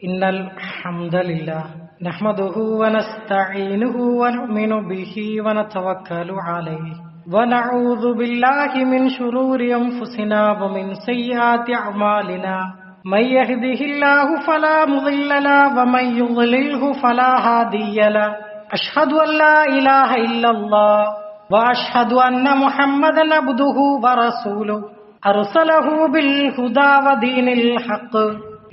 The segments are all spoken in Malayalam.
إن الحمد لله نحمده ونستعينه ونؤمن به ونتوكل عليه ونعوذ بالله من شرور أنفسنا ومن سيئات أعمالنا من يهده الله فلا مضل له ومن يضلله فلا هادي له أشهد أن لا إله إلا الله وأشهد أن محمدا عبده ورسوله أرسله بالهدى ودين الحق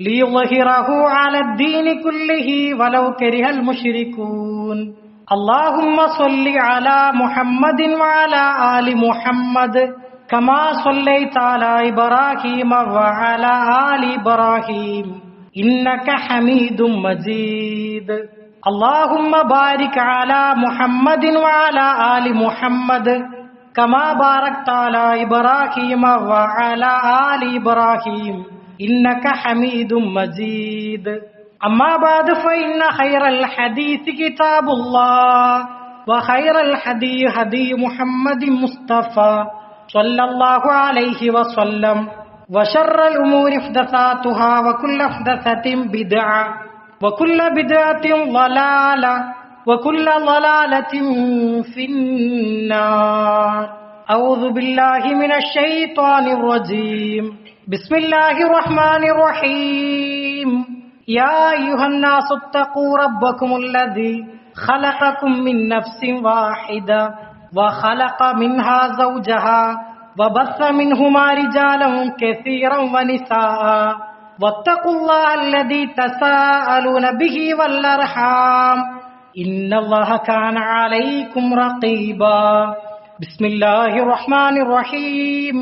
ليظهره على الدين كله ولو كره المشركون اللهم صل على محمد وعلى آل محمد كما صليت على إبراهيم وعلى آل إبراهيم إنك حميد مجيد اللهم بارك على محمد وعلى آل محمد كما باركت على إبراهيم وعلى آل إبراهيم إنك حميد مجيد أما بعد فإن خير الحديث كتاب الله وخير الهدي هدي محمد مصطفى صلى الله عليه وسلم وشر الأمور محدثاتها وكل محدثة بدعة وكل بدعة ضلالة وكل ضلالة في النار أعوذ بالله من الشيطان الرجيم بسم الله الرحمن الرحيم يا أيها الناس اتقوا ربكم الذي خلقكم من نفس واحدة وخلق منها زوجها وبث منهما رجالا كثيرا ونساء واتقوا الله الذي تساءلون به والأرحام إن الله كان عليكم رقيبا بسم الله الرحمن الرحيم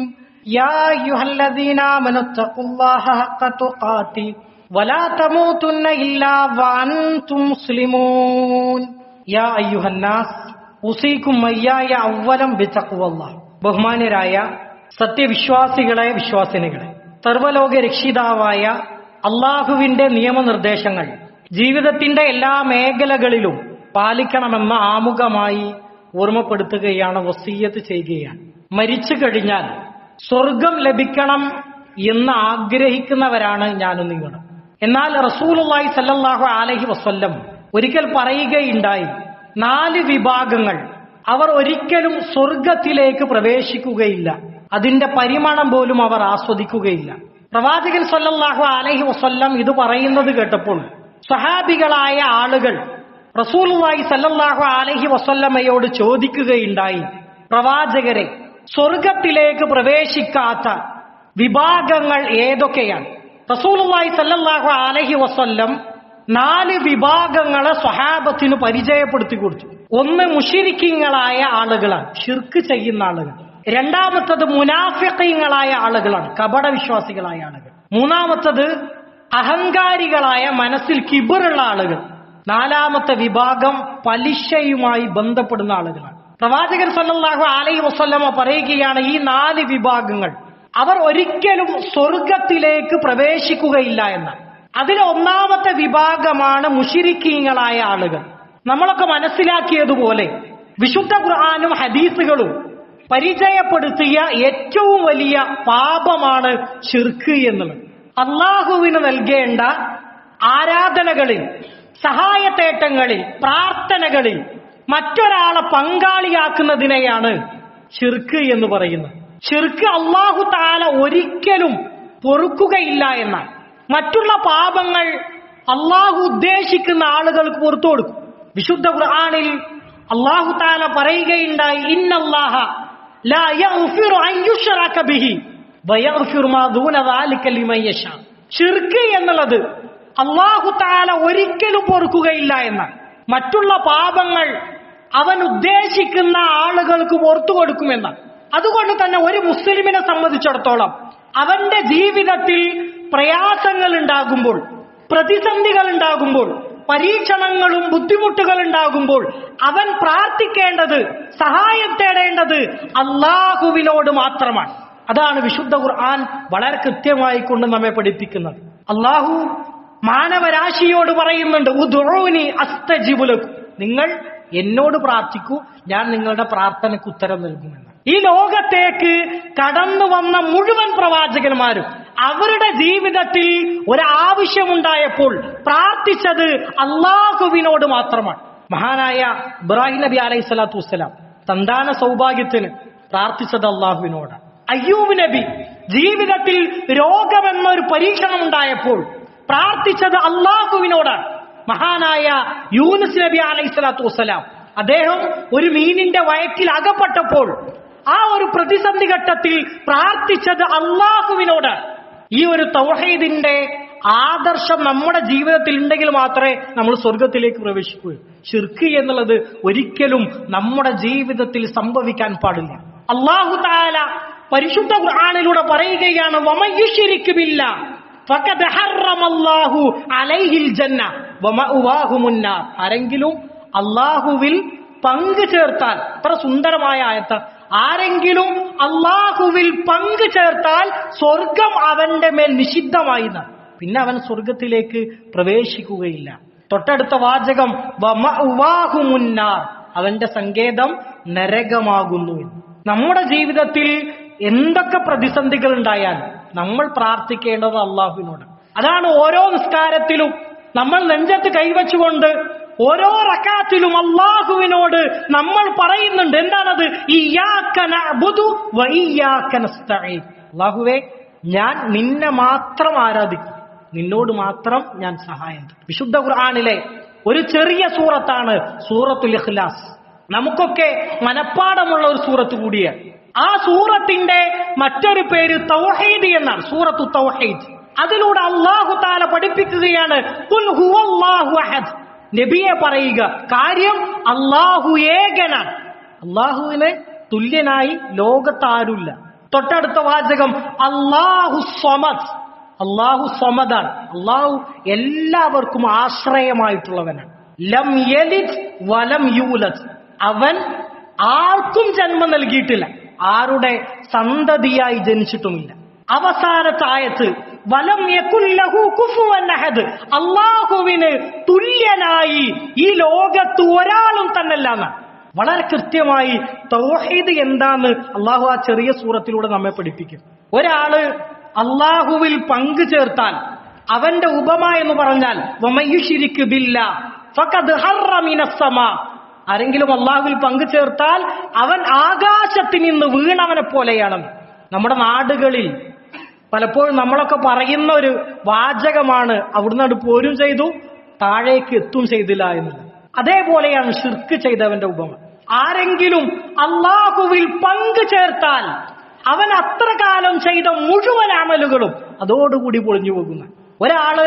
يا أيها الذين آمنوا اتقوا الله حق تقاته ولا تموتن إلا وأنتم مسلمون يا أيها الناس أوصيكم وإياي أولا بتقوى الله ബഹുമാന്യരായ സത്യവിശ്വാസികളെ വിശ്വാസിനികളെ സർവ്വലോക രക്ഷിതാവായ അള്ളാഹുവിന്റെ നിയമനിർദ്ദേശങ്ങൾ ജീവിതത്തിന്റെ എല്ലാ മേഖലകളിലും പാലിക്കണമെന്ന് ആമുഖമായി ഓർമ്മപ്പെടുത്തുകയാണ്, വസിയ്യത്ത് ചെയ്യുകയാണ്. മരിച്ചു കഴിഞ്ഞാൽ സ്വർഗം ലഭിക്കണം എന്ന് ആഗ്രഹിക്കുന്നവരാണ് ഞാനും നിങ്ങളും. എന്നാൽ റസൂലുള്ളാഹി സ്വല്ലല്ലാഹു അലൈഹി വസല്ലം ഒരിക്കൽ പറയുകയുണ്ടായി, 4 വിഭാഗങ്ങൾ അവർ ഒരിക്കലും സ്വർഗത്തിലേക്ക് പ്രവേശിക്കുകയില്ല, അതിന്റെ പരിമളം പോലും അവർ ആസ്വദിക്കുകയില്ല. പ്രവാചകൻ സ്വല്ലല്ലാഹു അലൈഹി വസല്ലം ഇത് പറയുന്നത് കേട്ടപ്പോൾ സ്വഹാബികളായ ആളുകൾ റസൂലുള്ളാഹി സ്വല്ലല്ലാഹു അലൈഹി വസല്ലമയോട് ചോദിക്കുകയുണ്ടായി, പ്രവാചകരെ, സ്വർഗത്തിലേക്ക് പ്രവേശിക്കാത്ത വിഭാഗങ്ങൾ ഏതൊക്കെയാണ്? റസൂലുള്ളാഹി സ്വല്ലല്ലാഹു അലൈഹി വസല്ലം 4 വിഭാഗങ്ങളെ സ്വഹാബത്തിന് പരിചയപ്പെടുത്തി കൊടുത്തു. ഒന്ന് മുശ്രിക്കീങ്ങളായ ആളുകളാണ്, ഷിർക്ക് ചെയ്യുന്ന ആളുകൾ. രണ്ടാമത്തത് മുനാഫിഖീങ്ങളായ ആളുകളാണ്, കപട വിശ്വാസികളായ ആളുകൾ. മൂന്നാമത്തത് അഹങ്കാരികളായ, മനസ്സിൽ കിബറുള്ള ആളുകൾ. നാലാമത്തെ വിഭാഗം പലിശയുമായി ബന്ധപ്പെടുന്ന ആളുകളാണ്. പ്രവാചകൻ സല്ലല്ലാഹു അലൈഹി വസല്ലമ പറയുകയാണ്, ഈ 4 വിഭാഗങ്ങൾ അവർ ഒരിക്കലും സ്വർഗത്തിലേക്ക് പ്രവേശിക്കുകയില്ല എന്ന്. അതിൽ ഒന്നാമത്തെ വിഭാഗമാണ് മുശ്രിക്കീങ്ങളായ ആളുകൾ. നമ്മളൊക്കെ മനസ്സിലാക്കിയതുപോലെ വിശുദ്ധ ഖുർആനും ഹദീസുകളും പരിചയപ്പെടുത്തിയ ഏറ്റവും വലിയ പാപമാണ് ശിർക്ക് എന്നുള്ളത്. അള്ളാഹുവിന് നൽകേണ്ട ആരാധനകളിൽ, സഹായത്തേട്ടങ്ങളിൽ, പ്രാർത്ഥനകളിൽ മറ്റൊരാളെ പങ്കാളിയാക്കുന്നതിനെയാണ് ശിർക്ക് എന്ന് പറയുന്നത്. ശിർക്ക് അല്ലാഹു തആല ഒരിക്കലും പൊറുക്കുകയില്ല എന്നാൽ മറ്റുള്ള പാപങ്ങൾ അള്ളാഹു ഉദ്ദേശിക്കുന്ന ആളുകൾക്ക് പുറത്തു കൊടുക്കും. വിശുദ്ധ ഖുർആനിൽ അല്ലാഹു തആല പറയുകയുണ്ടായി, ഇന്നല്ലാഹ ലാ യഗ്ഫിറു അൻ യുശ്റക ബിഹി വയഗ്ഫിറു മാ ദൂന ദാലിക ലിമൻ യശാ. ശിർക്ക് എന്നുള്ളത് അല്ലാഹു തആല ഒരിക്കലും പൊറുക്കുകയില്ല എന്നാൽ മറ്റുള്ള പാപങ്ങൾ അവൻ ഉദ്ദേശിക്കുന്ന ആളുകൾക്ക് പുറത്തു കൊടുക്കുമെന്നാണ്. അതുകൊണ്ട് തന്നെ ഒരു മുസ്ലിമിനെ സംബന്ധിച്ചിടത്തോളം അവന്റെ ജീവിതത്തിൽ പ്രയാസങ്ങൾ ഉണ്ടാകുമ്പോൾ, പ്രതിസന്ധികൾ ഉണ്ടാകുമ്പോൾ, പരീക്ഷണങ്ങളും ബുദ്ധിമുട്ടുകൾ ഉണ്ടാകുമ്പോൾ അവൻ പ്രാർത്ഥിക്കേണ്ടത്, സഹായം തേടേണ്ടത് അള്ളാഹുവിനോട് മാത്രമാണ്. അതാണ് വിശുദ്ധ ഖുർആൻ വളരെ കൃത്യമായി കൊണ്ട് നമ്മെ പഠിപ്പിക്കുന്നത്. അള്ളാഹു മാനവരാശിയോട് പറയുന്നുണ്ട്, ഉദ്ഉനി അസ്തജിബു ലക്കും, നിങ്ങൾ എന്നോട് പ്രാർത്ഥിക്കൂ, ഞാൻ നിങ്ങളുടെ പ്രാർത്ഥനയ്ക്ക് ഉത്തരം നൽകുമെന്ന്. ഈ ലോകത്തേക്ക് കടന്നു വന്ന മുഴുവൻ പ്രവാചകന്മാരും അവരുടെ ജീവിതത്തിൽ ഒരാവശ്യമുണ്ടായപ്പോൾ പ്രാർത്ഥിച്ചത് അള്ളാഹുവിനോട് മാത്രമാണ്. മഹാനായ ഇബ്രാഹിം നബി അലൈഹി സ്വലാത്തു വസ്സലാം സന്താന സൗഭാഗ്യത്തിന് പ്രാർത്ഥിച്ചത് അള്ളാഹുവിനോട്. അയ്യൂബ് നബി ജീവിതത്തിൽ രോഗമെന്നൊരു പരീക്ഷണം ഉണ്ടായപ്പോൾ പ്രാർത്ഥിച്ചത് അള്ളാഹുവിനോടാണ്. മഹാനായ യൂനുസ് നബി അലൈഹി സ്വലാത്തു വസ്സലാം അദ്ദേഹം ഒരു മീനിന്റെ വയറ്റിൽ അകപ്പെട്ടപ്പോൾ ആ ഒരു പ്രതിസന്ധി ഘട്ടത്തിൽ പ്രാർത്ഥിച്ചത് അള്ളാഹുവിനോടാണ്. ഈ ഒരു തൗഹീദിന്റെ ആദർശം നമ്മുടെ ജീവിതത്തിൽ ഉണ്ടെങ്കിൽ മാത്രമേ നമ്മൾ സ്വർഗത്തിലേക്ക് പ്രവേശിക്കൂ. ശിർക്ക് എന്നുള്ളത് ഒരിക്കലും നമ്മുടെ ജീവിതത്തിൽ സംഭവിക്കാൻ പാടില്ല. അല്ലാഹു തആല പരിശുദ്ധ ഖുർആനിലൂടെ പറയുകയാണ്, വമയ്യുശ്രിക് ബില്ലാഹ് ഫഖദ് ഹറമല്ലാഹു അലൈഹിൽ ജന്ന വമഅവാഹുമുൻ നാർ. ആരെങ്കിലും അല്ലാഹുവിൽ പങ്കു ചേർത്താൽ, അത്ര സുന്ദരമായ ആയത്ത്, ആരെങ്കിലും അല്ലാഹുവിൽ പങ്കു ചേർത്താൽ സ്വർഗം അവന്റെ മേൽ നിഷിദ്ധമായി, പിന്നെ അവൻ സ്വർഗത്തിലേക്ക് പ്രവേശിക്കുകയില്ല. തൊട്ടടുത്ത വാചകം വമഅവാഹുമുൻ നാർ, അവന്റെ സങ്കേതം നരകമാകുന്നു. നമ്മുടെ ജീവിതത്തിൽ എന്തൊക്കെ പ്രതിസന്ധികൾ ഉണ്ടായാലും നമ്മൾ പ്രാർത്ഥിക്കേണ്ടത് അള്ളാഹുവിനോട്. അതാണ് ഓരോ നിസ്കാരത്തിലും നമ്മൾ നെഞ്ചത്ത് കൈവച്ചുകൊണ്ട് ഓരോ റക്അത്തിലും അള്ളാഹുവിനോട് നമ്മൾ പറയുന്നുണ്ട്. എന്താണത്? ഇയ്യാക നഅ്ബുദു വ ഇയ്യാക നസ്തഈൻ. അള്ളാഹുവേ, ഞാൻ നിന്നെ മാത്രം ആരാധിക്കും, നിന്നോട് മാത്രം ഞാൻ സഹായം തേടും. വിശുദ്ധ ഖുർആനിലെ ഒരു ചെറിയ സൂറത്താണ് സൂറത്തുൽ ഇഖ്ലാസ്. നമുക്കൊക്കെ മനപ്പാടമുള്ള ഒരു സൂറത്ത് കൂടിയാണ്. ആ സൂറത്തിന്റെ മറ്റൊരു പേര് തൗഹീദ് എന്നാണ്, സൂറത്തു തൗഹീദ്. അതിലൂടെ അല്ലാഹു തആല പഠിപ്പിക്കുകയാണ്, ഖുൽ ഹുവല്ലാഹു അഹദ്. നബിയെ പറയുക, കാര്യം അല്ലാഹു ഏകനാണ്, അല്ലാഹുവിന് തുല്യനായി ലോകത്താരുമില്ല. തൊട്ടടുത്ത വാചകം അല്ലാഹു സ്വമദ്, അല്ലാഹു സ്വമദാണ്, അല്ലാഹു എല്ലാവർക്കും ആശ്രയമായിട്ടുള്ളവനാണ്. ലം യലിദ് വലം യൂലദ്, അവൻ ആർക്കും ജന്മം നൽകിയിട്ടില്ല, ആരുടെ സന്തതിയായി ജനിച്ചിട്ടുമില്ല. അവസാനത്തെ ആയത്ത് വലം യകുൽ ലഹു കുഫുവൻ അഹദ്, അല്ലാഹുവിന് തുല്യനായി ഈ ലോകത്ത് ഒരാളും തന്നല്ല. വളരെ കൃത്യമായി തൗഹീദ് എന്താന്ന് അള്ളാഹു ആ ചെറിയ സൂറത്തിലൂടെ നമ്മെ പഠിപ്പിക്കും. ഒരാള് അള്ളാഹുവിൽ പങ്കു ചേർത്താൽ അവന്റെ ഉപമ എന്ന് പറഞ്ഞാൽ വമയ്യുശ്രിക് ബില്ലാഹ് ഫഖദ് ഹറമ മിനസ് സമാ, ആരെങ്കിലും അള്ളാഹുവിൽ പങ്കു ചേർത്താൽ അവൻ ആകാശത്തിൽ നിന്ന് വീണവനെ പോലെയാണെന്ന്. നമ്മുടെ നാടുകളിൽ പലപ്പോഴും നമ്മളൊക്കെ പറയുന്ന ഒരു വാചകമാണ്, അവിടുന്ന് അത് പോരും ചെയ്തു താഴേക്ക് എത്തും ചെയ്തില്ല എന്നുള്ളത്. അതേപോലെയാണ് ശിർക്ക് ചെയ്തവന്റെ ഉപമ. ആരെങ്കിലും അള്ളാഹുവിൽ പങ്കു ചേർത്താൽ അവൻ അത്ര കാലം ചെയ്ത മുഴുവൻ അമലുകളും അതോടുകൂടി പൊളിഞ്ഞു പോകുന്ന ഒരാള്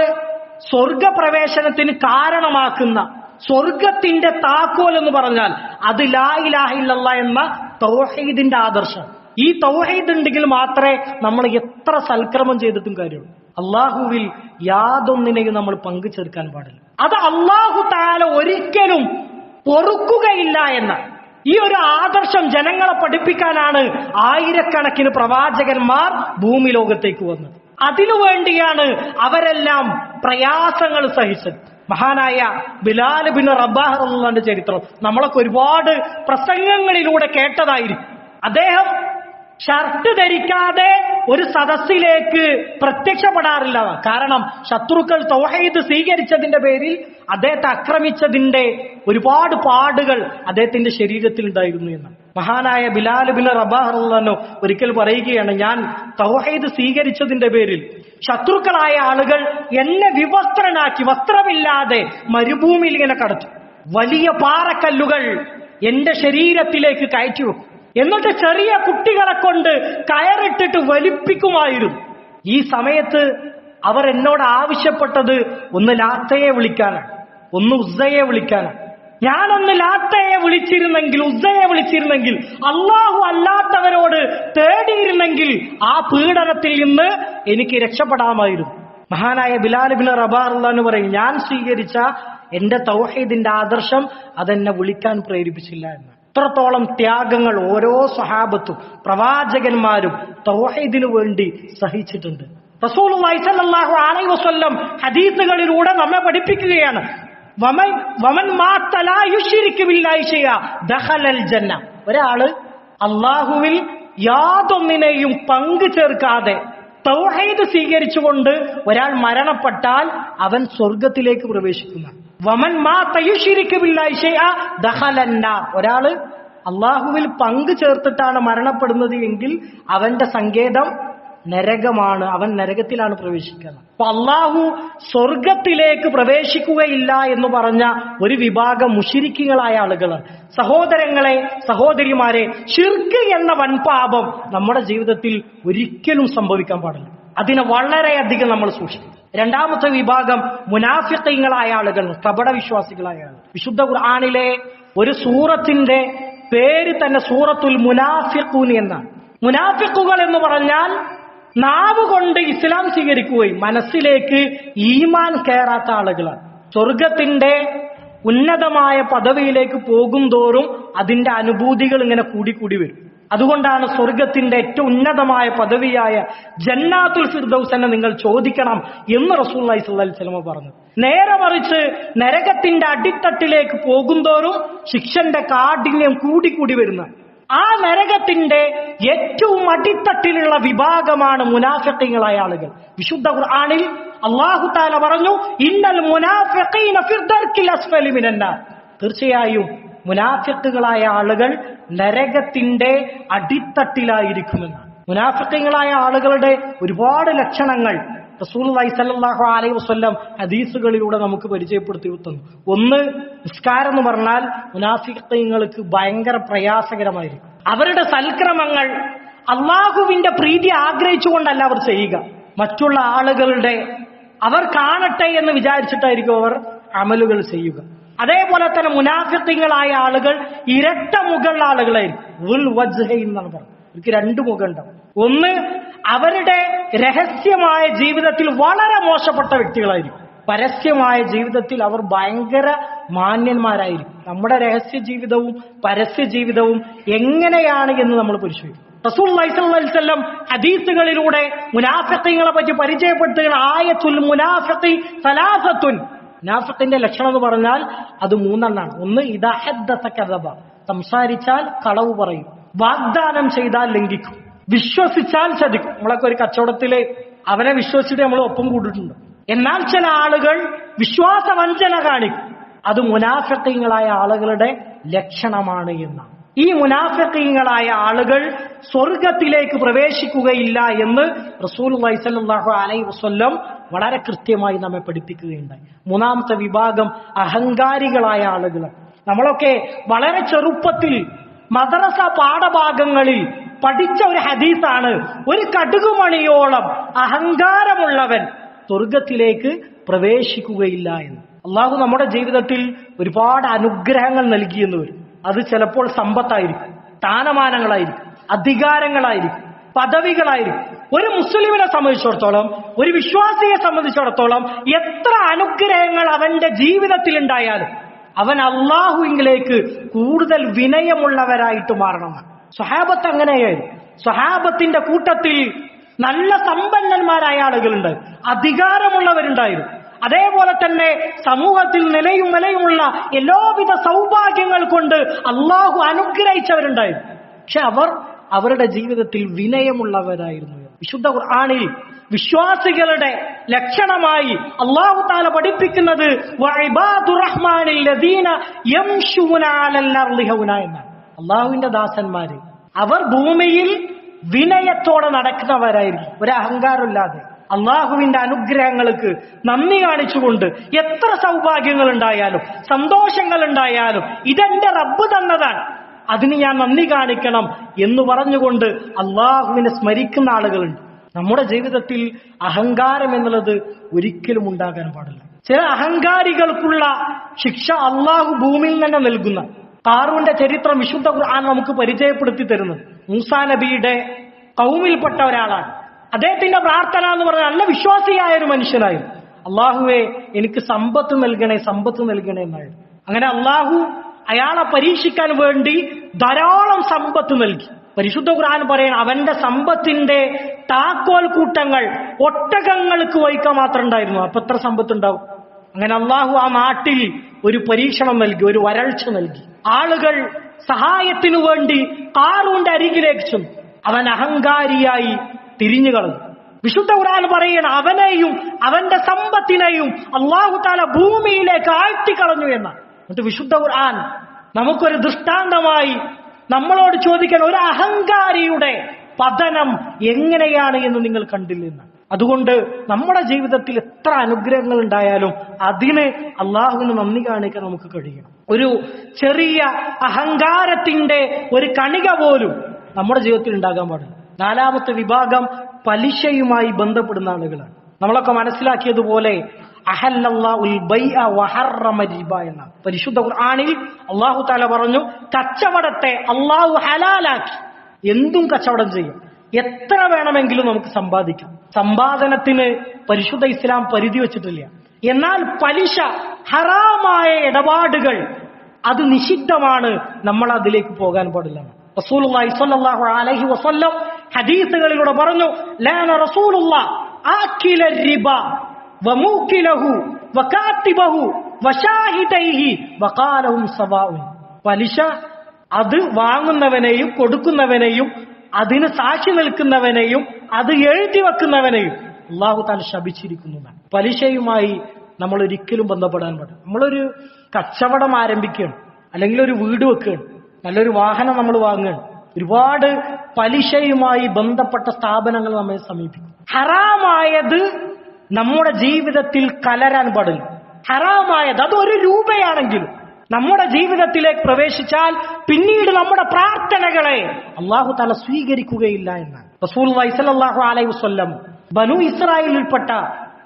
സ്വർഗപ്രവേശനത്തിന് കാരണമാക്കുന്ന സ്വർഗത്തിന്റെ താക്കോൽ എന്ന് പറഞ്ഞാൽ അത് ലാ ഇലാഹ ഇല്ലല്ലാഹ് എന്ന തൗഹീദിന്റെ ആദർശം. ഈ തൗഹീദ് ഉണ്ടെങ്കിൽ മാത്രമേ നമ്മൾ എത്ര സൽക്രമം ചെയ്തിട്ടും കാര്യമുള്ളൂ. അള്ളാഹുവിൽ യാതൊന്നിനെയും നമ്മൾ പങ്കു ചേർക്കാൻ പാടില്ല. അത് അള്ളാഹു തആല ഒരിക്കലും പൊറുക്കുകയില്ല എന്ന ഈ ഒരു ആദർശം ജനങ്ങളെ പഠിപ്പിക്കാനാണ് ആയിരക്കണക്കിന് പ്രവാചകന്മാർ ഭൂമി ലോകത്തേക്ക് വന്നത്. അതിനുവേണ്ടിയാണ് അവരെല്ലാം പ്രയാസങ്ങൾ സഹിച്ചത്. മഹാനായ ബിലാൽ ബിൻ റബാഹ് റളിയല്ലാഹുവിന്റെ ചരിത്രം നമ്മളൊക്കെ ഒരുപാട് പ്രസംഗങ്ങളിലൂടെ കേട്ടതായിരിക്കും. അദ്ദേഹം ഷർട്ട് ധരിക്കാതെ ഒരു സദസ്സിലേക്ക് പ്രത്യക്ഷപ്പെടാറില്ല. കാരണം ശത്രുക്കൾ തൗഹീദ് സ്വീകരിച്ചതിന്റെ പേരിൽ അദ്ദേഹത്തെ ആക്രമിച്ചതിന്റെ ഒരുപാട് പാടുകൾ അദ്ദേഹത്തിന്റെ ശരീരത്തിൽ ഉണ്ടായിരുന്നു എന്ന് മഹാനായ ബിലാൽ ബിൻ റബാഹ് റളിയല്ലാഹു ഒരിക്കൽ പറയുകയാണ്, ഞാൻ തൗഹീദ് സ്വീകരിച്ചതിന്റെ പേരിൽ ശത്രുക്കളായ ആളുകൾ എന്നെ വിവസ്ത്രനാക്കി, വസ്ത്രമില്ലാതെ മരുഭൂമിയിൽ ഇങ്ങനെ കടത്തും, വലിയ പാറക്കല്ലുകൾ എന്റെ ശരീരത്തിലേക്ക് കയറ്റി വെക്കും, എന്നിട്ട് ചെറിയ കുട്ടികളെ കൊണ്ട് കയറിട്ടിട്ട് വലിപ്പിക്കുമായിരുന്നു. ഈ സമയത്ത് അവർ എന്നോട് ആവശ്യപ്പെട്ടത് ഒന്ന് ലാത്തയെ വിളിക്കാനാണ്, ഒന്ന് ഉസ്സയെ വിളിക്കാനാണ്. ഞാനൊന്ന് ലാത്തയെ വിളിച്ചിരുന്നെങ്കിൽ, ഉസ്സയെ വിളിച്ചിരുന്നെങ്കിൽ, അള്ളാഹു അല്ലാത്തവരോട് തേടിയിരുന്നെങ്കിൽ ആ പീഡനത്തിൽ നിന്ന് എനിക്ക് രക്ഷപ്പെടാമായിരുന്നു. മഹാനായ ബിലാൽ ബിൻ റബാഹ് റളിയല്ലാഹു പറയും, ഞാൻ സ്വീകരിച്ച എന്റെ തൗഹീദിന്റെ ആദർശം അതെന്നെ വിളിക്കാൻ പ്രേരിപ്പിച്ചില്ല എന്ന്. ഇത്രത്തോളം ത്യാഗങ്ങൾ ഓരോ സ്വഹാബത്തും പ്രവാചകന്മാരും തൗഹീദിനു വേണ്ടി സഹിച്ചിട്ടുണ്ട്. റസൂലുള്ളാഹി സ്വല്ലല്ലാഹു അലൈഹി വസല്ലം ഹദീസുകളിലൂടെ നമ്മെ പഠിപ്പിക്കുകയാണ്, വമൻ മാത ലാ യുശ്രികു ബില്ലാഹി ശൈഅ ദഖലൽ ജന്ന. ഒരാള് അല്ലാഹുവിൽ യാതൊന്നിനെയും പങ്കു ചേർക്കാതെ തൗഹീദ് സ്വീകരിച്ചുകൊണ്ട് ഒരാൾ മരണപ്പെട്ടാൽ അവൻ സ്വർഗത്തിലേക്ക് പ്രവേശിക്കുന്ന വമൻ മാത യുശ്രികു ബില്ലാഹി ശൈഅ ദഖലന്നാർ. ഒരാള് അള്ളാഹുവിൽ പങ്കു ചേർത്തിട്ടാണ് മരണപ്പെടുന്നത് എങ്കിൽ അവന്റെ സങ്കേതം നരകമാണ്, അവൻ നരകത്തിലാണ് പ്രവേശിക്കുന്നത്. അപ്പൊ അള്ളാഹു സ്വർഗത്തിലേക്ക് പ്രവേശിക്കുകയില്ല എന്ന് പറഞ്ഞ ഒരു വിഭാഗം മുശ്രിക്കുകളായ ആളുകളാണ്. സഹോദരങ്ങളെ, സഹോദരിമാരെ, ശിർക്ക് എന്ന വൻപാപം നമ്മുടെ ജീവിതത്തിൽ ഒരിക്കലും സംഭവിക്കാൻ പാടില്ല. അതിനെ വളരെയധികം നമ്മൾ സൂക്ഷിക്കും. രണ്ടാമത്തെ വിഭാഗം മുനാഫിഖീങ്ങളായ ആളുകൾ, കപട വിശ്വാസികളായ ആളുകൾ. വിശുദ്ധ ഖുർആനിലെ ഒരു സൂറത്തിന്റെ പേര് തന്നെ സൂറത്തുൽ മുനാഫിഖൂൻ എന്നാണ്. മുനാഫിഖുകൾ എന്ന് പറഞ്ഞാൽ നാവ് കൊണ്ട് ഇസ്ലാം സ്വീകരിക്കുകയും മനസ്സിലേക്ക് ഈമാൻ കയറാത്ത ആളുകളാണ്. സ്വർഗത്തിന്റെ ഉന്നതമായ പദവിയിലേക്ക് പോകും തോറും അതിന്റെ അനുഭൂതികൾ ഇങ്ങനെ കൂടിക്കൂടി വരും. അതുകൊണ്ടാണ് സ്വർഗത്തിന്റെ ഏറ്റവും ഉന്നതമായ പദവിയായ ജന്നാത്തുൽ ഫിർദൗസ് എന്നെ നിങ്ങൾ ചോദിക്കണം എന്ന് റസൂലുള്ളാഹി സ്വല്ലല്ലാഹി അലൈഹി വസല്ലം പറഞ്ഞു. നേരെ മറിച്ച് നരകത്തിന്റെ അടിത്തട്ടിലേക്ക് പോകും തോറും ശിക്ഷന്റെ കാഠിന്യം കൂടിക്കൂടി വരുന്ന ആ നരകത്തിന്റെ ഏറ്റവും അടിത്തട്ടിലുള്ള വിഭാഗമാണ് മുനാഫിഖീങ്ങളായ ആളുകൾ. വിശുദ്ധ ഖുർആനിൽ അല്ലാഹു തആല പറഞ്ഞു, ഇന്നൽ മുനാഫിഖീന ഫി ദർക്കിൽ അസ്ഫലി മിനന്നാർ. തീർച്ചയായും മുനാഫിഖുകളായ ആളുകൾ നരകത്തിന്റെ അടിത്തട്ടിലായിരിക്കുമെന്നാണ്. മുനാഫിഖീങ്ങളായ ആളുകളുടെ ഒരുപാട് ലക്ഷണങ്ങൾ റസൂലുള്ളാഹി സ്വല്ലല്ലാഹു അലൈഹി വസല്ലം ഹദീസുകളിലൂടെ നമുക്ക് പരിചയപ്പെടുത്തി തന്നു. ഒന്ന്, നിസ്കാരം എന്ന് പറഞ്ഞാൽ മുനാഫിഖീങ്ങൾക്ക് ഭയങ്കര പ്രയാസകരമായിരിക്കും. അവരുടെ സൽക്രമങ്ങൾ അള്ളാഹുവിന്റെ പ്രീതി ആഗ്രഹിച്ചുകൊണ്ടല്ല അവർ ചെയ്യുക, മറ്റുള്ള ആളുകളുടെ അവർ കാണട്ടെ എന്ന് വിചാരിച്ചിട്ടായിരിക്കും അവർ അമലുകൾ ചെയ്യുക. അതേപോലെ തന്നെ മുനാഫിഖീങ്ങളായ ആളുകൾ ഇരട്ട മുഖമുള്ള ആളുകളായിരിക്കും. ദുൽ വജ്ഹൈൻ എന്നാണ് പറഞ്ഞത്. അവർക്ക് രണ്ട് മുഖം ഉണ്ടാവും. ഒന്ന്, അവരുടെ രഹസ്യമായ ജീവിതത്തിൽ വളരെ മോശപ്പെട്ട വ്യക്തികളായിരിക്കും. പരസ്യമായ ജീവിതത്തിൽ അവർ ഭയങ്കര മാന്യന്മാരായിരിക്കും. നമ്മുടെ രഹസ്യ ജീവിതവും പരസ്യ ജീവിതവും എങ്ങനെയാണ് എന്ന് നമ്മൾ പരിശോധിക്കും. റസൂലുള്ളാഹി സ്വല്ലല്ലാഹി അലൈഹി വസല്ലം ഹദീസുകളിലൂടെ മുനാഫിഖീങ്ങളെ പറ്റി പരിചയപ്പെടുത്തുന്ന ആയത്തുൽ മുനാഫിഖി സലാസത്തുൻ. മുനാഫിഖിന്റെ ലക്ഷണം എന്ന് പറഞ്ഞാൽ അത് മൂന്നെണ്ണാണ്. ഒന്ന്, ഇദാ ഹദ്ദസ കദബ, സംസാരിച്ചാൽ കളവ് പറയും. വാഗ്ദാനം ചെയ്താൽ ലംഘിക്കും. വിശ്വസിച്ചാൽ ചതിക്കും. നമ്മളൊക്കെ ഒരു കച്ചവടത്തില് അവനെ വിശ്വസിച്ചിട്ട് നമ്മൾ ഒപ്പം കൂടിയിട്ടുണ്ട്. എന്നാൽ ചില ആളുകൾ വിശ്വാസവഞ്ചന കാണിക്കും. അത് മുനാഫിഖീങ്ങളായ ആളുകളുടെ ലക്ഷണമാണ് എന്നാണ്. ഈ മുനാഫിഖീങ്ങളായ ആളുകൾ സ്വർഗത്തിലേക്ക് പ്രവേശിക്കുകയില്ല എന്ന് റസൂലുള്ളാഹി സ്വല്ലല്ലാഹു അലൈഹി വസല്ലം വളരെ കൃത്യമായി നമ്മെ പഠിപ്പിക്കുകയുണ്ടായി. മൂന്നാമത്തെ വിഭാഗം അഹങ്കാരികളായ ആളുകളാണ്. നമ്മളൊക്കെ വളരെ ചെറുപ്പത്തിൽ മദ്രസ പാഠഭാഗങ്ങളിൽ പഠിച്ച ഒരു ഹദീസാണ്, ഒരു കടുകുമണിയോളം അഹങ്കാരമുള്ളവൻ സ്വർഗത്തിലേക്ക് പ്രവേശിക്കുകയില്ല എന്ന്. അള്ളാഹു നമ്മുടെ ജീവിതത്തിൽ ഒരുപാട് അനുഗ്രഹങ്ങൾ നൽകിയെന്ന് വരും. അത് ചിലപ്പോൾ സമ്പത്തായിരിക്കും, സ്ഥാനമാനങ്ങളായിരിക്കും, അധികാരങ്ങളായിരിക്കും, പദവികളായിരിക്കും. ഒരു മുസ്ലിമിനെ സംബന്ധിച്ചിടത്തോളം, ഒരു വിശ്വാസിയെ സംബന്ധിച്ചിടത്തോളം എത്ര അനുഗ്രഹങ്ങൾ അവന്റെ ജീവിതത്തിൽ ഉണ്ടായാലും അവൻ അള്ളാഹുവിലേക്ക് കൂടുതൽ വിനയമുള്ളവരായിട്ട് മാറണം. സ്വഹാബത്ത് അങ്ങനെയായിരുന്നു. സ്വഹാബത്തിന്റെ കൂട്ടത്തിൽ നല്ല സമ്പന്നന്മാരായ ആളുകളുണ്ട്, അധികാരമുള്ളവരുണ്ടായിരുന്നു. അതേപോലെ തന്നെ സമൂഹത്തിൽ നിലയും വിലയുമുള്ള എല്ലാവിധ സൗഭാഗ്യങ്ങൾ കൊണ്ട് അള്ളാഹു അനുഗ്രഹിച്ചവരുണ്ടായിരുന്നു. പക്ഷെ അവർ അവരുടെ ജീവിതത്തിൽ വിനയമുള്ളവരായിരുന്നു. വിശുദ്ധ ഖുർആനിൽ വിശ്വാസികളുടെ ലക്ഷണമായി അല്ലാഹു തആല പഠിപ്പിക്കുന്നത് വഇബാദുർ റഹ്മാനിൽ ലദീന യംശൂന അലൽ അർളി ഹൗന എന്നാണ്. അല്ലാഹുവിന്റെ ദാസന്മാര് അവർ ഭൂമിയിൽ വിനയത്തോടെ നടക്കുന്നവരായിരിക്കും, ഒരു അഹങ്കാരമില്ലാതെ. അള്ളാഹുവിന്റെ അനുഗ്രഹങ്ങൾക്ക് നന്ദി കാണിച്ചുകൊണ്ട് എത്ര സൗഭാഗ്യങ്ങൾ ഉണ്ടായാലും സന്തോഷങ്ങൾ ഉണ്ടായാലും ഇതെന്റെ റബ്ബ് തന്നതാണ്, അതിന് ഞാൻ നന്ദി കാണിക്കണം എന്ന് പറഞ്ഞുകൊണ്ട് അള്ളാഹുവിനെ സ്മരിക്കുന്ന ആളുകളുണ്ട്. നമ്മുടെ ജീവിതത്തിൽ അഹങ്കാരം എന്നുള്ളത് ഒരിക്കലും ഉണ്ടാകാൻ പാടില്ല. ചില അഹങ്കാരികൾക്കുള്ള ശിക്ഷ അള്ളാഹു ഭൂമിയിൽ തന്നെ നൽകുന്ന ഖാറൂന്റെ ചരിത്രം വിശുദ്ധ ഖുർആൻ നമുക്ക് പരിചയപ്പെടുത്തി തരുന്നത്. മൂസാ നബിയുടെ കൗമിൽപ്പെട്ട ഒരാളാണ്. അദ്ദേഹത്തിന്റെ പ്രാർത്ഥന എന്ന് പറഞ്ഞാൽ നല്ല വിശ്വാസിയായ ഒരു മനുഷ്യനായിരുന്നു. അള്ളാഹുവെ എനിക്ക് സമ്പത്ത് നൽകണേ, സമ്പത്ത് നൽകണേ എന്നായിരുന്നു. അങ്ങനെ അള്ളാഹു അയാളെ പരീക്ഷിക്കാൻ വേണ്ടി ധാരാളം സമ്പത്ത് നൽകി. പരിശുദ്ധ ഖുർആൻ പറയണം, അവന്റെ സമ്പത്തിന്റെ താക്കോൽ കൂട്ടങ്ങൾ ഒട്ടകങ്ങൾക്ക് വഹിക്കാൻ മാത്രം ഉണ്ടായിരുന്നു. അപ്പൊ എത്ര സമ്പത്ത് ഉണ്ടാവും? അങ്ങനെ അള്ളാഹു ആ നാട്ടിൽ ഒരു പരീക്ഷണം നൽകി, ഒരു വരൾച്ച നൽകി. ആളുകൾ സഹായത്തിനു വേണ്ടി ഖാറൂന്റെ അരികിലേക്ക് ചെന്നു. അവൻ അഹങ്കാരിയായി തിരിഞ്ഞു കളഞ്ഞു. വിശുദ്ധ ഖുർആൻ പറയണം, അവനെയും അവന്റെ സമ്പത്തിനെയും അല്ലാഹു തആല ഭൂമിയിലേക്ക് ആഴ്ത്തിക്കളഞ്ഞു എന്നാണ്. എന്നിട്ട് വിശുദ്ധ ഖുർആൻ നമുക്കൊരു ദൃഷ്ടാന്തമായി നമ്മളോട് ചോദിക്കണം, ഒരു അഹങ്കാരിയുടെ പതനം എങ്ങനെയാണ് എന്ന് നിങ്ങൾ കണ്ടില്ലെന്ന്. അതുകൊണ്ട് നമ്മുടെ ജീവിതത്തിൽ എത്ര അനുഗ്രഹങ്ങൾ ഉണ്ടായാലും അതിന് അള്ളാഹുവിന് നന്ദി കാണിക്കാൻ നമുക്ക് കഴിയണം. ഒരു ചെറിയ അഹങ്കാരത്തിന്റെ ഒരു കണിക പോലും നമ്മുടെ ജീവിതത്തിൽ ഉണ്ടാകാൻ പാടില്ല. നാലാമത്തെ വിഭാഗം പലിശയുമായി ബന്ധപ്പെടുന്ന ആളുകളാണ്. നമ്മളൊക്കെ മനസ്സിലാക്കിയതുപോലെ അഹല്ലല്ലാഹുൽ ബൈഅ വഹറമ റിബ എന്ന പരിശുദ്ധ ഖുർആനിൽ അല്ലാഹു തആല പറഞ്ഞു, കച്ചവടത്തെ അല്ലാഹു ഹലാലാക്കി. എന്തും കച്ചവടം ചെയ്യും, എത്ര വേണമെങ്കിലും നമുക്ക് സമ്പാദിക്കാം. സമ്പാദനത്തിന് പരിശുദ്ധ ഇസ്ലാം പരിധി വെച്ചിട്ടില്ല. എന്നാൽ പലിശ, ഹറാമായ ഇടപാടുകൾ അത് നിഷിദ്ധമാണ്. നമ്മൾ അതിലേക്ക് പോകാൻ പാടില്ല. റസൂലുള്ളാഹി സ്വല്ലല്ലാഹു അലൈഹി വസല്ലം ഹദീസുകളിലൂടെ പറഞ്ഞു, ലഅന റസൂലുള്ളാഹ് ആകില റിബ വമൂകിലഹു വകാതിബഹു വശാഹിദൈഹി വഖാലഹും സവാഉൻ. പലിശ അത് വാങ്ങുന്നവനെയും കൊടുക്കുന്നവനെയും അതിന് സാക്ഷി നിൽക്കുന്നവനെയും അത് എഴുതി വെക്കുന്നവനെയും അല്ലാഹു തആല ശപിച്ചിരിക്കുന്നതാണ്. പലിശയുമായി നമ്മൾ ഒരിക്കലും ബന്ധപ്പെടാൻ പാടില്ല. നമ്മളൊരു കച്ചവടം ആരംഭിക്കുകയാണ്, അല്ലെങ്കിൽ ഒരു വീട് വെക്കുകയാണ്, നല്ലൊരു വാഹനം നമ്മൾ വാങ്ങുകയാണ്, ഒരുപാട് പലിശയുമായി ബന്ധപ്പെട്ട സ്ഥാപനങ്ങൾ നമ്മെ സമീപിക്കും. ഹറാമായത് നമ്മുടെ ജീവിതത്തിൽ കലരാൻ പാടില്ല. ഹറാമായത് അത് 1 രൂപയാണെങ്കിലും നമ്മുടെ ജീവിതത്തിലേക്ക് പ്രവേശിച്ചാൽ പിന്നീട് നമ്മുടെ പ്രാർത്ഥനകളെ അല്ലാഹു തആല സ്വീകരിക്കുകയില്ല എന്നാണ്. റസൂലുള്ളാഹി സ്വല്ലല്ലാഹു അലൈഹി വസല്ലം ബനു ഇസ്രായേലിൽപ്പെട്ട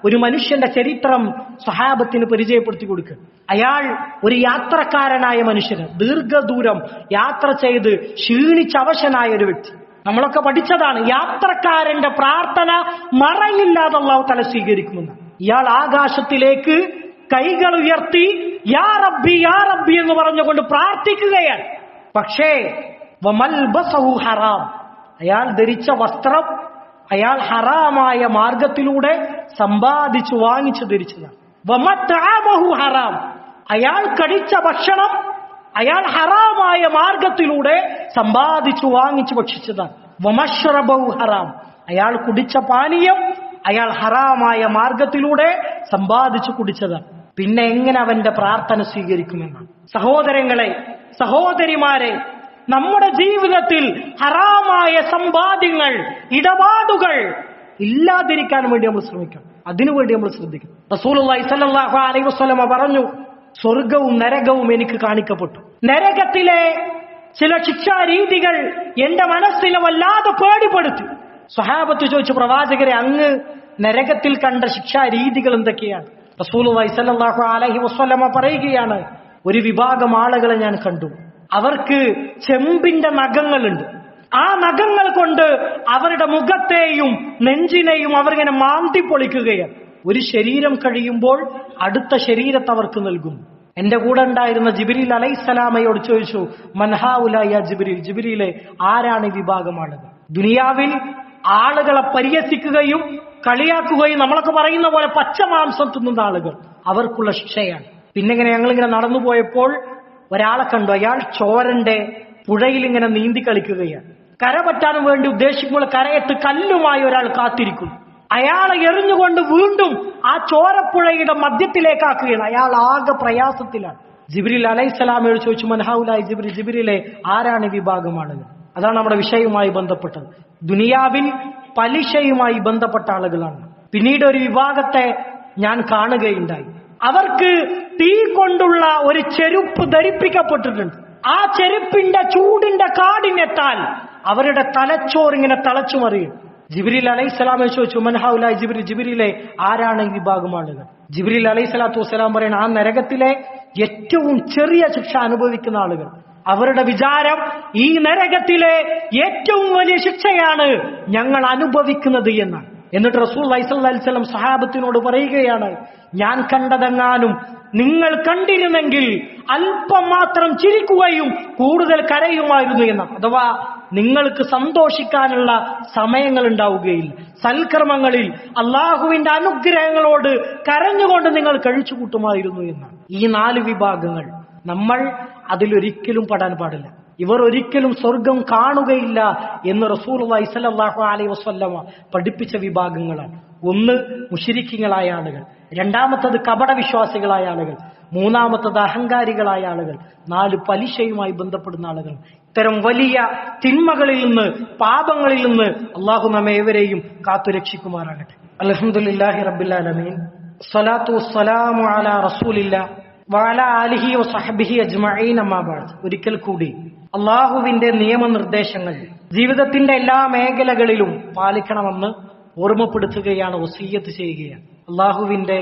ഒരു മനുഷ്യന്റെ ചരിത്രം സ്വഹാബത്തിന് പരിചയപ്പെടുത്തി കൊടുക്കുക. അയാൾ ഒരു യാത്രക്കാരനായ മനുഷ്യന്, ദീർഘദൂരം യാത്ര ചെയ്ത് ക്ഷീണിച്ചവശനായ ഒരു വ്യക്തി. നമ്മളൊക്കെ പഠിച്ചതാണ്, യാത്രക്കാരന്റെ പ്രാർത്ഥന മറയില്ലാതെ അല്ലാഹു തആല സ്വീകരിക്കുമെന്ന്. ഇയാൾ ആകാശത്തിലേക്ക് കൈകൾ ഉയർത്തി യാ റബ്ബി യാ റബ്ബി എന്ന് പറഞ്ഞുകൊണ്ട് പ്രാർത്ഥിക്കുകയാണ്. പക്ഷേ വമൽബസഹു ഹറാം, അയാൾ ധരിച്ച വസ്ത്രം അയാൾ ഹറാമായ മാർഗത്തിലൂടെ സമ്പാദിച്ചു വാങ്ങിച്ചു ധരിച്ചതാണ്. വമത്അമഹു ഹറാം, അയാൾ കഴിച്ച ഭക്ഷണം അയാൾ ഹറാമായ മാർഗത്തിലൂടെ സമ്പാദിച്ചു വാങ്ങിച്ചു ഭക്ഷിച്ചതാണ്. വമശ്റബഹു ഹറാം, അയാൾ കുടിച്ച പാനീയം അയാൾ ഹറാമായ മാർഗത്തിലൂടെ സമ്പാദിച്ചു കുടിച്ചതാണ്. പിന്നെ എങ്ങനെ അവന്റെ പ്രാർത്ഥന സ്വീകരിക്കുമെന്നാണ്. സഹോദരങ്ങളെ, സഹോദരിമാരെ, നമ്മുടെ ജീവിതത്തിൽ ഹറാമായ സമ്പാദ്യങ്ങൾ, ഇടപാടുകൾ ഇല്ലാതിരിക്കാൻ വേണ്ടി നമ്മൾ ശ്രമിക്കണം. അതിനുവേണ്ടി നമ്മൾ ശ്രദ്ധിക്കണം. റസൂലുള്ളാഹി സ്വല്ലല്ലാഹു അലൈഹി വസല്ലം പറഞ്ഞു, സ്വർഗവും നരകവും എനിക്ക് കാണിക്കപ്പെട്ടു. നരകത്തിലെ ചില ശിക്ഷാരീതികൾ എന്റെ മനസ്സിനെ വല്ലാതെ പേടിപ്പെടുത്തി. സ്വഹാബത്ത് ചോദിച്ചു, പ്രവാചകരെ, അങ്ങ് നരകത്തിൽ കണ്ട ശിക്ഷാരീതികൾ എന്തൊക്കെയാണ്? റസൂലുള്ളാഹി സ്വല്ലല്ലാഹു അലൈഹി വസല്ലം പറയുകയാണ്, ഒരു വിഭാഗം ആളുകളെ ഞാൻ കണ്ടു. അവർക്ക് ചെമ്പിന്റെ നഖങ്ങളുണ്ട്. ആ നഖങ്ങൾ കൊണ്ട് അവരുടെ മുഖത്തെയും നെഞ്ചിനെയും അവരിങ്ങനെ മാന്തി പൊളിക്കുകയാണ്. ഒരു ശരീരം കഴിയുമ്പോൾ അടുത്ത ശരീരത്തെ അവർക്ക് നൽകും. എന്റെ കൂടെ ഉണ്ടായിരുന്ന ജിബ്രീൽ അലൈഹിസ്സലാമയോട് ചോദിച്ചു, മൻഹാഉലായ ജിബ്രീൽ, ജിബ്രീലെ, ആരാണ് ഈ വിഭാഗം ആളുകൾ? ദുനിയാവിൽ ആളുകളെ പരിഹസിക്കുകയും കളിയാക്കുകയും നമ്മളൊക്കെ പറയുന്ന പോലെ പച്ചമാംസം തിന്നുന്ന ആളുകൾ, അവർക്കുള്ള ശിക്ഷയാണ്. പിന്നെങ്ങനെ ഞങ്ങളിങ്ങനെ നടന്നു പോയപ്പോൾ ഒരാളെ കണ്ടു. അയാൾ ചോരന്റെ പുഴയിൽ ഇങ്ങനെ നീന്തി കളിക്കുകയാണ്. കര പറ്റാൻ വേണ്ടി ഉദ്ദേശിക്കുമ്പോൾ കരയത്ത് കല്ലുമായി ഒരാൾ കാത്തിരിക്കുന്നു. അയാളെ എറിഞ്ഞുകൊണ്ട് വീണ്ടും ആ ചോരപ്പുഴയുടെ മധ്യത്തിലേക്കാക്കുകയാണ്. അയാൾ ആകെ പ്രയാസത്തിലാണ്. ജിബ്രീൽ അലൈഹിസ്സലാമയോട് ചോദിച്ചു, മൻഹാഉലായി ജിബ്രീൽ, ജിബ്രീലെ, ആരാണ് ഈ വിഭാഗം ആളുകൾ? അതാണ് നമ്മുടെ വിഷയവുമായി ബന്ധപ്പെട്ടത്. ദുനിയാവിൽ പലിശയുമായി ബന്ധപ്പെട്ട ആളുകളാണ്. പിന്നീട് ഒരു വിഭാഗത്തെ ഞാൻ കാണുകയുണ്ടായി. അവർക്ക് തീ കൊണ്ടുള്ള ഒരു ചെരുപ്പ് ധരിപ്പിക്കപ്പെട്ടിട്ടുണ്ട്. ആ ചെരുപ്പിന്റെ ചൂടിന്റെ കാഠിന്യത്താൽ അവരുടെ തലച്ചോറിങ്ങനെ തിളച്ചുമറിയും. ജിബ്രീൽ അലൈഹിസ്സലാമെ ചോദിച്ചു, മൻഹാഉലായി ജിബ്രീൽ, ജിബ്രീലെ, ആരാണ് ഈ വിഭാഗം ആളുകൾ? ജിബ്രീൽ അലൈഹിസ്സലാത്തു വസ്സലാം പറയുന്നത്, ആ നരകത്തിലെ ഏറ്റവും ചെറിയ ശിക്ഷ അനുഭവിക്കുന്ന ആളുകൾ. അവരുടെ വിചാരം ഈ നരകത്തിലെ ഏറ്റവും വലിയ ശിക്ഷയാണ് ഞങ്ങൾ അനുഭവിക്കുന്നത് എന്നാണ്. എന്നിട്ട് റസൂലുള്ളാഹി സ്വല്ലല്ലാഹു അലൈഹി വസല്ലം സഹാബത്തിനോട് പറയുകയാണ്, ഞാൻ കണ്ടതെങ്ങാനും നിങ്ങൾ കണ്ടിരുന്നെങ്കിൽ അല്പം മാത്രം ചിരിക്കുകയും കൂടുതൽ കരയുമായിരുന്നു എന്നാണ്. അഥവാ നിങ്ങൾക്ക് സന്തോഷിക്കാനുള്ള സമയങ്ങൾ ഉണ്ടാവുകയില്ല. സൽക്കർമ്മങ്ങളിൽ അള്ളാഹുവിന്റെ അനുഗ്രഹങ്ങളോട് കരഞ്ഞുകൊണ്ട് നിങ്ങൾ കഴിച്ചു കൂട്ടുമായിരുന്നു എന്നാണ്. ഈ 4 വിഭാഗങ്ങൾ നമ്മൾ അതിലൊരിക്കലും പെടാൻ പാടില്ല. ഇവർ ഒരിക്കലും സ്വർഗം കാണുകയില്ല എന്ന് റസൂലുള്ളാഹി സ്വല്ലല്ലാഹു അലൈഹി വസല്ലമ പഠിപ്പിച്ച വിഭാഗങ്ങളാണ്. ഒന്ന് മുശ്രിക്കുകളായ ആളുകൾ, രണ്ടാമത്തത് കപടവിശ്വാസികളായ ആളുകൾ, മൂന്നാമത്തത് അഹങ്കാരികളായ ആളുകൾ, 4 പലിശയുമായി ബന്ധപ്പെടുന്ന ആളുകൾ. ഇത്തരം വലിയ തിന്മകളിൽ നിന്ന്, പാപങ്ങളിൽ നിന്ന് അള്ളാഹു നമ്മെ ഏവരെയും കാത്തുരക്ഷിക്കുമാറാകട്ടെ. അൽഹംദുലില്ലാഹി റബ്ബിൽ ആലമീൻ, സ്വലാത്തു വസ്സലാമു അലാ റസൂലില്ലാഹ് വഅലാ ആലിഹി വസഹ്ബിഹി അജ്മഈൻ, അമ്മാ ബഅദ്. ഒരിക്കൽ കൂടി അള്ളാഹുവിന്റെ നിയമനിർദ്ദേശങ്ങൾ ജീവിതത്തിന്റെ എല്ലാ മേഖലകളിലും പാലിക്കണമെന്ന് ഓർമ്മപ്പെടുത്തുകയാണ്, വസിയ്യത്ത് ചെയ്യുകയാണ്. അള്ളാഹുവിന്റെ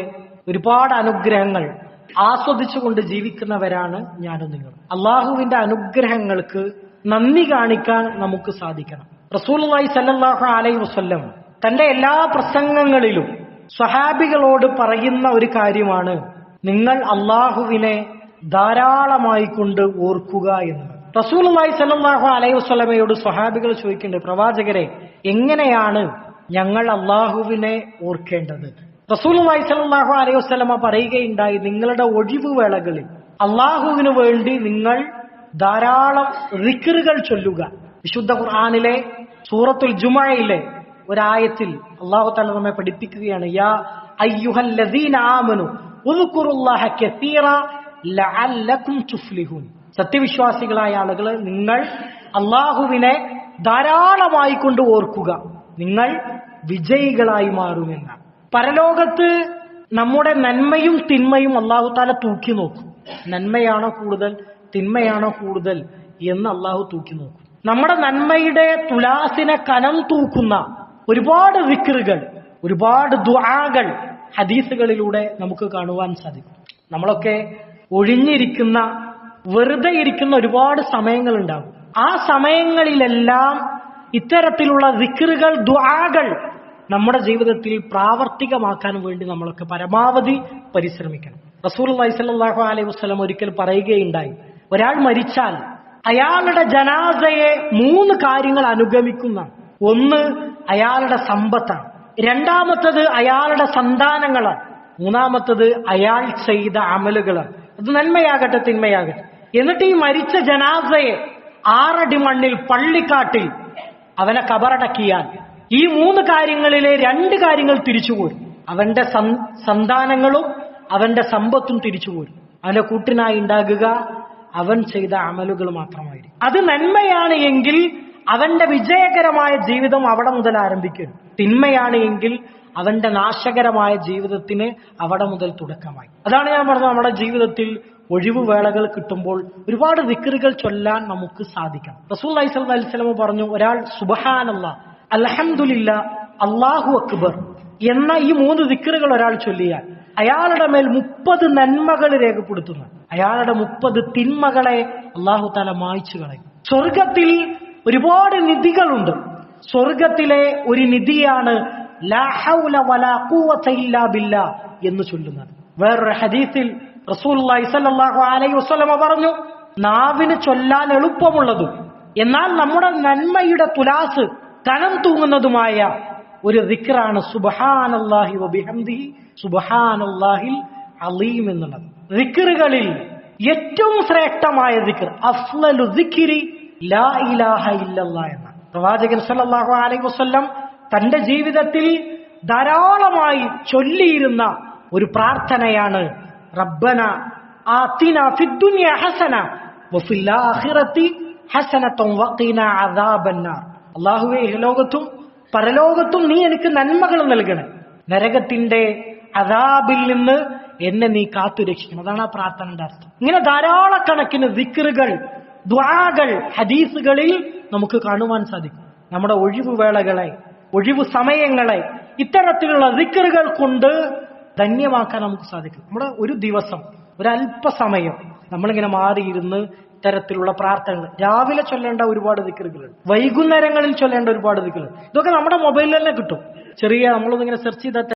ഒരുപാട് അനുഗ്രഹങ്ങൾ ആസ്വദിച്ചുകൊണ്ട് ജീവിക്കുന്നവരാണ് ഞാനും നിങ്ങളും. അള്ളാഹുവിന്റെ അനുഗ്രഹങ്ങൾക്ക് നന്ദി കാണിക്കാൻ നമുക്ക് സാധിക്കണം. റസൂലുള്ളാഹി സ്വല്ലല്ലാഹു അലൈഹി വസല്ലം തന്റെ എല്ലാ പ്രസംഗങ്ങളിലും സ്വഹാബികളോട് പറയുന്ന ഒരു കാര്യമാണ്, നിങ്ങൾ അള്ളാഹുവിനെ ധാരാളമായി കൊണ്ട് ഓർക്കുക എന്നത്. റസൂലുള്ളാഹി സ്വല്ലല്ലാഹു അലൈഹി വസല്ലമയോട് സ്വഹാബികൾ ചോദിക്കുന്നുണ്ട്, പ്രവാചകരെ, എങ്ങനെയാണ് ഞങ്ങൾ അള്ളാഹുവിനെ ഓർക്കേണ്ടത്? റസൂലുള്ളാഹി സ്വല്ലല്ലാഹു അലൈഹി വസല്ലമ പറയുകയുണ്ടായി, നിങ്ങളുടെ ഒഴിവ് വേളകളിൽ അള്ളാഹുവിന് വേണ്ടി നിങ്ങൾ ധാരാളം ദിക്റുകൾ ചൊല്ലുക. വിശുദ്ധ ഖുർആനിലെ സൂറത്തുൽ ജുമുഅയിലെ ഒരായത്തിൽ അല്ലാഹു തആല നമ്മെ പഠിപ്പിക്കുകയാണ്, യാ അയ്യുഹല്ലദീന ആമനു ഉദ്കുറുല്ലാഹ കസീറ ലഅല്ലകും തുഫ്ലിഹൂൻ. സത്യവിശ്വാസികളായ ആളുകൾ, നിങ്ങൾ അള്ളാഹുവിനെ ധാരാളമായി കൊണ്ട് ഓർക്കുക, നിങ്ങൾ വിജയികളായി മാറുമെന്നാണ്. പരലോകത്ത് നമ്മുടെ നന്മയും തിന്മയും അല്ലാഹു തആല തൂക്കി നോക്കും. നന്മയാണോ കൂടുതൽ, തിന്മയാണോ കൂടുതൽ എന്ന് അല്ലാഹു തൂക്കി നോക്കും. നമ്മുടെ നന്മയുടെ തുലാസിനെ കനം തൂക്കുന്ന ഒരുപാട് ദിക്റുകൾ, ഒരുപാട് ദുആകൾ ഹദീസുകളിലൂടെ നമുക്ക് കാണുവാൻ സാധിക്കും. നമ്മളൊക്കെ ഒഴിഞ്ഞിരിക്കുന്ന, വെറുതെ ഇരിക്കുന്ന ഒരുപാട് സമയങ്ങളുണ്ടാകും. ആ സമയങ്ങളിലെല്ലാം ഇത്തരത്തിലുള്ള ദിക്റുകൾ, ദുആകൾ നമ്മുടെ ജീവിതത്തിൽ പ്രാവർത്തികമാക്കാൻ വേണ്ടി നമ്മളൊക്കെ പരമാവധി പരിശ്രമിക്കണം. റസൂലുള്ളാഹി സ്വല്ലല്ലാഹു അലൈഹി വസല്ലം ഒരിക്കൽ പറയുകയുണ്ടായി, ഒരാൾ മരിച്ചാൽ അയാളുടെ ജനാസയെ 3 കാര്യങ്ങൾ അനുഗമിക്കുന്ന. ഒന്ന് അയാളുടെ സമ്പത്താണ്, രണ്ടാമത്തത് അയാളുടെ സന്താനങ്ങളാണ്, മൂന്നാമത്തത് അയാൾ ചെയ്ത അമലുകളാണ്. അത് നന്മയാകട്ടെ തിന്മയാകട്ടെ. എന്നിട്ട് ഈ മരിച്ച ജനാസയെ 6 അടി മണ്ണിൽ പള്ളിക്കാട്ടിൽ അവനെ കബറടക്കിയാൽ ഈ 3 കാര്യങ്ങളിലെ 2 കാര്യങ്ങൾ തിരിച്ചുപോരും. അവന്റെ സന്താനങ്ങളും അവന്റെ സമ്പത്തും തിരിച്ചുപോരും. അവന്റെ കൂട്ടിനായി ഉണ്ടാകുക അവൻ ചെയ്ത അമലുകൾ മാത്രമായിരിക്കും. അത് നന്മയാണ് എങ്കിൽ അവന്റെ വിജയകരമായ ജീവിതം അവിടെ മുതൽ ആരംഭിക്കും. തിന്മയാണ് എങ്കിൽ അവന്റെ നാശകരമായ ജീവിതത്തിന് അവിടെ മുതൽ തുടക്കമായി. അതാണ് ഞാൻ പറഞ്ഞത്, നമ്മുടെ ജീവിതത്തിൽ ഒഴിവ് വേളകൾ കിട്ടുമ്പോൾ ഒരുപാട് ദിക്റുകൾ ചൊല്ലാൻ നമുക്ക് സാധിക്കണം. റസൂലുള്ളാഹി സ്വല്ലല്ലാഹു അലൈഹി വസല്ലം പറഞ്ഞു, ഒരാൾ സുബ്ഹാനല്ലാഹ്, അൽഹംദുലില്ലാഹ്, അല്ലാഹു അക്ബർ എന്ന ഈ 3 ദിക്റുകൾ ഒരാൾ ചൊല്ലിയാൽ അയാളുടെ മേൽ 30 നന്മകൾ രേഖപ്പെടുത്തുന്നു. അയാളുടെ 30 തിന്മകളെ അല്ലാഹു തആല മായ്ച്ചു കളയും. സ്വർഗത്തിൽ ഒരുപാട് നിധികളുണ്ട്. സ്വർഗത്തിലെ ഒരു നിധിയാണ് ലാ ഹൗല വലാ ഖുവത ഇല്ലാ ബില്ലാഹ് എന്ന് ചൊല്ലുന്നത്. വേറൊരു ഹദീസിൽ റസൂലുള്ളാഹി സ്വല്ലല്ലാഹു അലൈഹി വസല്ലം പറഞ്ഞു, നാവിന് ചൊല്ലാൻ എളുപ്പമുള്ളതും എന്നാൽ നമ്മുടെ നന്മയുടെ തുലാസ് കനം തൂങ്ങുന്നതുമായ ഒരു ദിക്റാണ് സുബ്ഹാനല്ലാഹി വബിഹംദിഹി സുബ്ഹാനല്ലാഹിൽ അലീം എന്നുള്ളത്. ദിക്റുകളിൽ ഏറ്റവും ശ്രേഷ്ഠമായ ദിക്ർ, അഫ്ളലു ദിക്രി ലാ ഇലാഹ ഇല്ലല്ലാഹ് എന്ന പ്രവാചകൻ സല്ലല്ലാഹു അലൈഹി വസല്ലം തന്റെ ജീവിതത്തിൽ ധാരാളമായി ചൊല്ലിയിരുന്ന ഒരു പ്രാർത്ഥനയാണ് റബ്ബന ആതിന ഫിദ്ദുനിയ ഹസന വഫിൽ ആഖിറതി ഹസനതൻ വഖിനാ അദാബന്നാർ. അല്ലാഹുവേ, ലോകത്തും പരലോകത്തും നീ എനിക്ക് നന്മകൾ നൽകണേ, നരകത്തിന്റെ അദാബിൽ നിന്ന് എന്നെ നീ കാത്തുരക്ഷിക്കണം. അതാണ് ആ പ്രാർത്ഥനയുടെ അർത്ഥം. ഇങ്ങനെ ധാരാളക്കണക്കിന് ദിക്റുകൾ, ദുആകൾ ഹദീസുകളിൽ നമുക്ക് കാണുവാൻ സാധിക്കും. നമ്മുടെ ഒഴിവു വേളകളെ, ഒഴിവു സമയങ്ങളെ ഇത്തരത്തിലുള്ള ദിക്റുകൾ കൊണ്ട് ധന്യമാക്കാൻ നമുക്ക് സാധിക്കും. നമ്മുടെ ഒരു ദിവസം, ഒരല്പസമയം നമ്മളിങ്ങനെ മാറിയിരുന്ന് ഇത്തരത്തിലുള്ള പ്രാർത്ഥനകൾ, രാവിലെ ചൊല്ലേണ്ട ഒരുപാട് ദിക്റുകളുണ്ട്, വൈകുന്നേരങ്ങളിൽ ചൊല്ലേണ്ട ഒരുപാട് ദിക്റുകൾ, ഇതൊക്കെ നമ്മുടെ മൊബൈലിൽ തന്നെ കിട്ടും. ചെറിയ നമ്മളൊന്നിങ്ങനെ സെർച്ച് ചെയ്താൽ